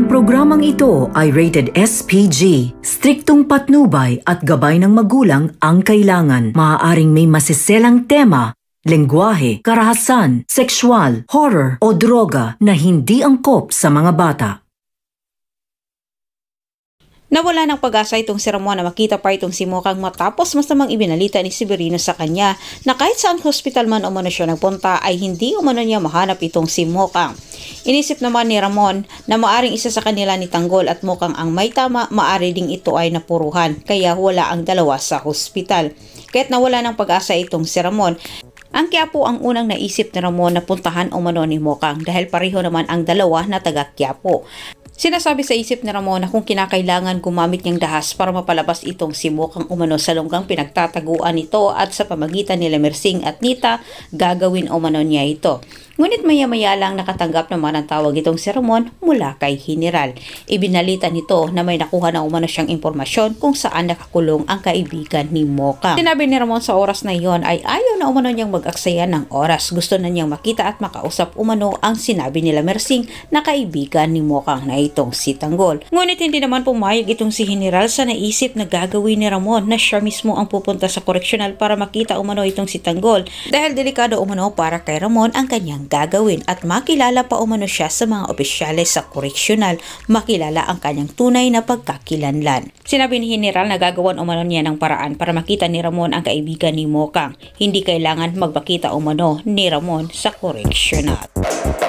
programang ito ay rated SPG. Striktong patnubay at gabay ng magulang ang kailangan. Maaaring may masiselang tema, lengguwahe, karahasan, sexual, horror o droga na hindi angkop sa mga bata. Nawala ng pag-asa itong si Ramon na makita pa itong si Mokang matapos masamang ibinalita ni Severino sa kanya na kahit saan hospital man umano siya nagpunta ay hindi umano niya mahanap itong si Mokang. Inisip naman ni Ramon na maaring isa sa kanila ni Tanggol at Mokang ang may tama, maari ding ito ay napuruhan kaya wala ang dalawa sa hospital. Kaya't nawala ng pag-asa itong si Ramon. Ang Quiapo ang unang naisip ni Ramon na puntahan umano ni Mokang dahil pareho naman ang dalawa na taga Quiapo. Sinasabi sa isip ni Ramon na kung kinakailangan gumamit niyang dahas para mapalabas itong si Mokang umano sa lunggang pinagtataguan nito at sa pamagitan nila Mersing at Nita, gagawin umano niya ito. Ngunit maya-maya lang nakatanggap naman ang tawag itong si Ramon mula kay General. Ibinalita nito na may nakuha na umano siyang impormasyon kung saan nakakulong ang kaibigan ni Mokang. Sinabi ni Ramon sa oras na iyon ay ayaw na umano niyang mag-aksaya ng oras. Gusto na niyang makita at makausap umano ang sinabi nila Mersing na kaibigan ni Mokang na itong si Tanggol. Ngunit hindi naman pumayag itong si General sa naisip na gagawin ni Ramon na siya mismo ang pupunta sa koreksyonal para makita umano itong si Tanggol dahil delikado umano para kay Ramon ang kanyang gagawin at makilala pa umano siya sa mga opisyales sa koreksyonal, makilala ang kanyang tunay na pagkakilanlan. Sinabi ni General na gagawan umano niya ng paraan para makita ni Ramon ang kaibigan ni Mokang. Hindi kailangan magpakita umano ni Ramon sa koreksyonal.